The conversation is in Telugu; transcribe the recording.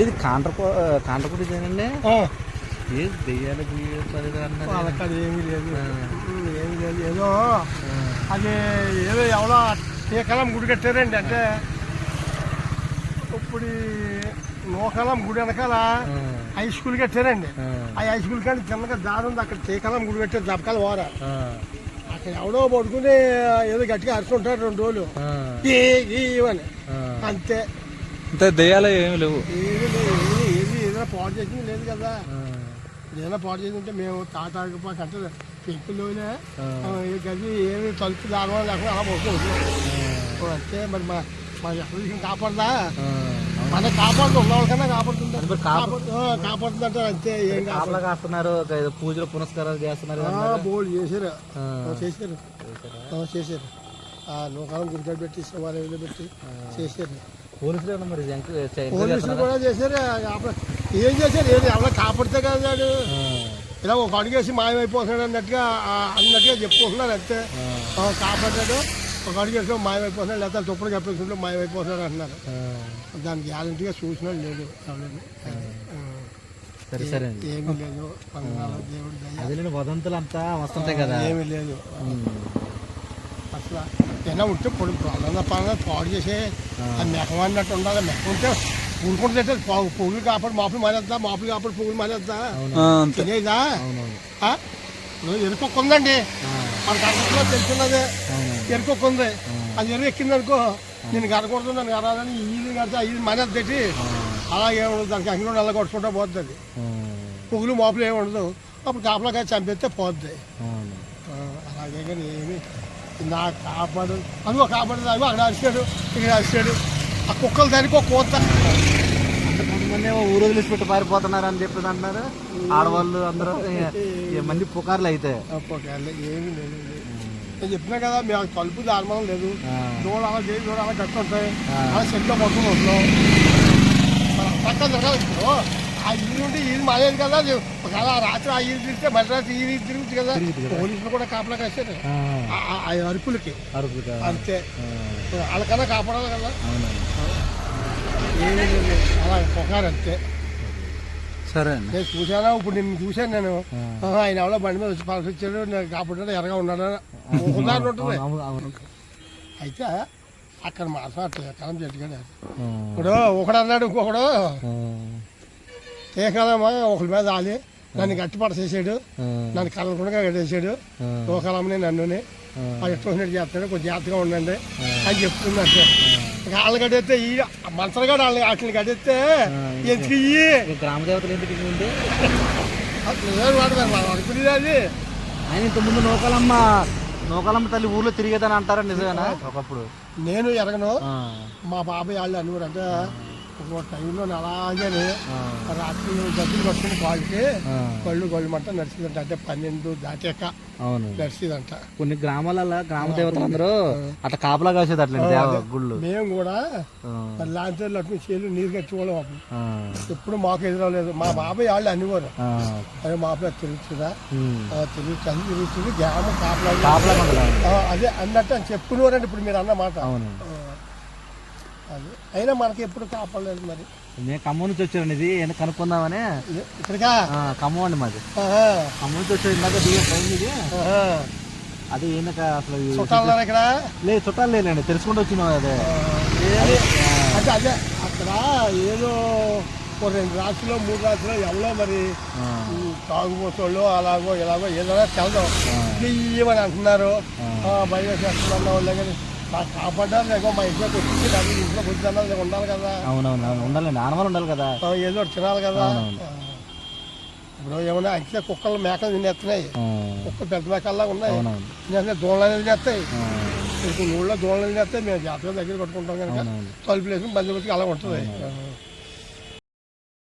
ఇది కాంట్రకుడి ఇదేనండి. ఏది దెయ్యాలు అన్నారు. వాళ్ళకి ఏమీ లేదు, ఏమీ లేదు. ఏదో అది ఏదో ఎవరో శ్రీకాళం గుడి కట్టారండి. అంటే ఇప్పుడు నూకాలం గుడి వెనకాల హై స్కూల్ కట్టారండి. ఆ హై స్కూల్ కానీ చిన్నగా దారి ఉంది. అక్కడ శ్రీకాళం గుడి కట్టారు. దెబ్బకాల వారా అక్కడ ఎవడో పడుకుని ఏదో గట్టిగా అరుచుంటాడు 2 రోజులు అని అంతే. అంతే, దెయ్యాలు ఏమి లేవు. ఏదైనా పాడు చేసింది లేదు కదా. ఏదైనా పాడు చేసి ఉంటే మేము తాటాకపోక అంటే పెంకుల్లోనే గది ఏమి తలుపు లాగడం లేకుండా అలా పడుకుంటున్నాం అంతే. మరి మా ఎక్కడ కాపాడదా? మన కాపాడుతూ ఉన్నవాళ్ళకన్నా కాపాడుతుంది, కాపాడుతుంది అంటారు అంతే. ఏం కాస్తున్నారు, పూజలు పునస్కారాలు చేస్తున్నారు. బోల్డ్ చేశారు నూకాలం గురికాడు పెట్టి శివాలయంలో పెట్టి చేశారు. పోలీసులు కూడా చేశారు. ఏం చేశారు? ఏది ఎవరో కాపాడితే కదా ఇలా ఒక అడుగేసి మాయమైపోతున్నాడు అన్నట్టుగా చెప్పుకుంటున్నారు అంతే. కాపాడాడు, ఒక అడుగేసి మాయమైపోతున్నాడు, లేకపోతే తుప్పడు చెప్పేసుకుంటూ మాయమైపోతున్నాడు అంటున్నారు. దాని గ్యారంటీగా చూసిన లేదు. ఏమీ లేదు. దేవుడు వదంతులు అంతా వస్తుంటాయి కదా, ఏమీ లేదు అసలు. ఏమైనా ఉంటే పొడి పాలన పాడు చేసే అది మెహం అన్నట్టు ఉండాలి. మెహం ఉంటే ఊరుకుంటుంటే పువ్వులు కాపాడు మాపులు మానేద్దా, మాపులు కాపాడు పువ్వులు మానేద్దా తెలియదా? ఎరుకొక్క ఉందండి మనకు అర్థంలో తెలుసున్నదే. ఎరుకొక్క ఉంది, అది ఎరువు ఎక్కిందనుకో నేను గడకూడదు, నన్ను గడాలని ఈది కడితే ఇది మానేది పెట్టి అలాగే ఉండదు. దానికి అంగిలో నల్ల కొట్టుకుంటా పోద్ది. అది పువ్వులు మాపులు ఏమి ఉండదు. అప్పుడు కాపలాకాయ చంపేస్తే పోద్ది. అలాగే కానీ ఏమి నాకు కాపాడు అదిగో కాపాడు అవి అక్కడ అరిచాడు, ఇక్కడ అరిచాడు. ఆ కుక్కలు దానికి ఒక కోత. కొంతమంది ఊరు వదిలిపెట్టి పారిపోతున్నారు అని చెప్పేది అంటున్నారు ఆడవాళ్ళు అందరూ. మంది పుకార్లు అయితే పుకార్లు ఏమీ లేదు. నేను చెప్పినా కదా మేము తలుపు దారుమానం లేదు. దూడ అలా చేయి, దూడ అలా కట్టి ఉంటాయి. అలా చెట్లో పట్టుకుని వస్తున్నాం పక్కన తిరగదు. ఆ ఇల్లు ఉంటే ఇది మాలేదు కదా. ఒకవేళ రాత్రి ఆ ఇల్లు తిరిగితే మళ్ళీ రాత్రి ఈ తిరుగుతుంది కదా. పోలీసులు కూడా కాపలా కాశారు అరుపులకి అంతే. వాళ్ళకన్నా కాపాడాలి కదా. ఏమీ లేదు, అలా పొగారు అంతే. సరే నేను చూసానా, ఇప్పుడు నిన్ను చూశాను నేను. ఆయన ఎవరో బండి మీద వచ్చి పలసి వచ్చాడు, నేను కాపాడాడు, ఎరగా ఉన్నాడు ఉదాహరణ ఉంటుంది. అయితే అక్కడ మాట్లాడలేదు కాలం చెట్టుగానే. ఇప్పుడు ఒకడు అన్నాడు, ఇంకొకడు ఏ కాలమా ఒకరి మీద ఆలి నన్ను గట్టిపడ చేసాడు, నన్ను కలకుండా కట్టేసాడు. ఓ కాలమని నన్నుని ఎట్టుకున్నట్టు చేస్తాడు, కొంచెం జాగ్రత్తగా ఉండండి అని చెప్తున్నట్టు. వాళ్ళు కట్టేస్తే ఈ మంచలు కూడా వాటిని కట్టేస్తే ఎందుకు గ్రామ దేవతలు ఎందుకు అనుకునేది అది. ఆయన ఇంతకుముందు నూకాలమ్మ తల్లి ఊర్లో తిరిగేదని అంటారా? నిజమేనా? ఒకప్పుడు నేను ఎరగను, మా బాబాయ్ వాళ్ళు అనుకోరు. అంటే ఒక టైంలో అలాగే రాత్రి డబ్బులు పట్టుకుని కాళ్ళకి కళ్ళు మంట నడిచిందంట. అంటే 12 దాటాక నడిచిందంట. కొన్ని గ్రామాలలో గ్రామ దేవతలు అందరూ అట్లా కాపలా కాసేది అట్లా గుళ్ళు. మేము కూడా లాంటి అట్లా చేలు నీరు కట్టుకోవడం ఎప్పుడు మాకు ఎదురవలేదు. మా బాబాయ్ వాళ్ళు అనేవారు, అదే మా బాబాయ్ తెలుస్తుందా తిరుగుతుంది గ్రామం కాపలా అదే అన్నట్టు అని చెప్పుకునేవారండి. ఇప్పుడు మీరు అన్నమాట అది అయినా మనకి ఎప్పుడు కాపాడలేదు. మరి మేము ఖమ్మం నుంచి వచ్చారండి, ఇది కనుక్కుందామని. ఇక్కడికా? ఖమ్మం అండి మాది. ఖమ్మం నుంచి వచ్చేది ఇందాక ఇది. అది ఈయనక అసలు చుట్టాలు ఇక్కడ లేదు, చుట్టాలు లేదండి, తెలుసుకుంటూ వచ్చినాం. అదే అంటే అదే అక్కడ ఏదో 2 రాత్రులు 3 రాత్రులు ఎవరో మరి తాగుబోతోళ్ళు అలాగో ఇలాగో ఏదైనా తెలదాం ఇవ్వని అంటున్నారు. భయం చేస్తున్న వాళ్ళే కానీ నాకు కాపాడారు. లేక మా ఇంట్లోకి వచ్చి నాకు ఇంట్లోకి వచ్చి ఉండాలి కదా. అవునవును, ఉండాలండి, ఆనవాళ్ళు ఉండాలి కదా, ఏదో తినాలి కదా. ఇప్పుడు ఏమన్నా అయితే కుక్కలు మేకలు తినేస్తున్నాయి. కుక్కలు పెద్ద మేకల్లా ఉన్నాయి, దూడలు అనేది తినేస్తాయి. ఇప్పుడు ఊళ్ళో దూడలు తినేస్తాయి. మేము జాతర దగ్గర కట్టుకుంటాం కనుక తలుపులు వేసుకుని బండి వచ్చి అలా ఉంటుంది.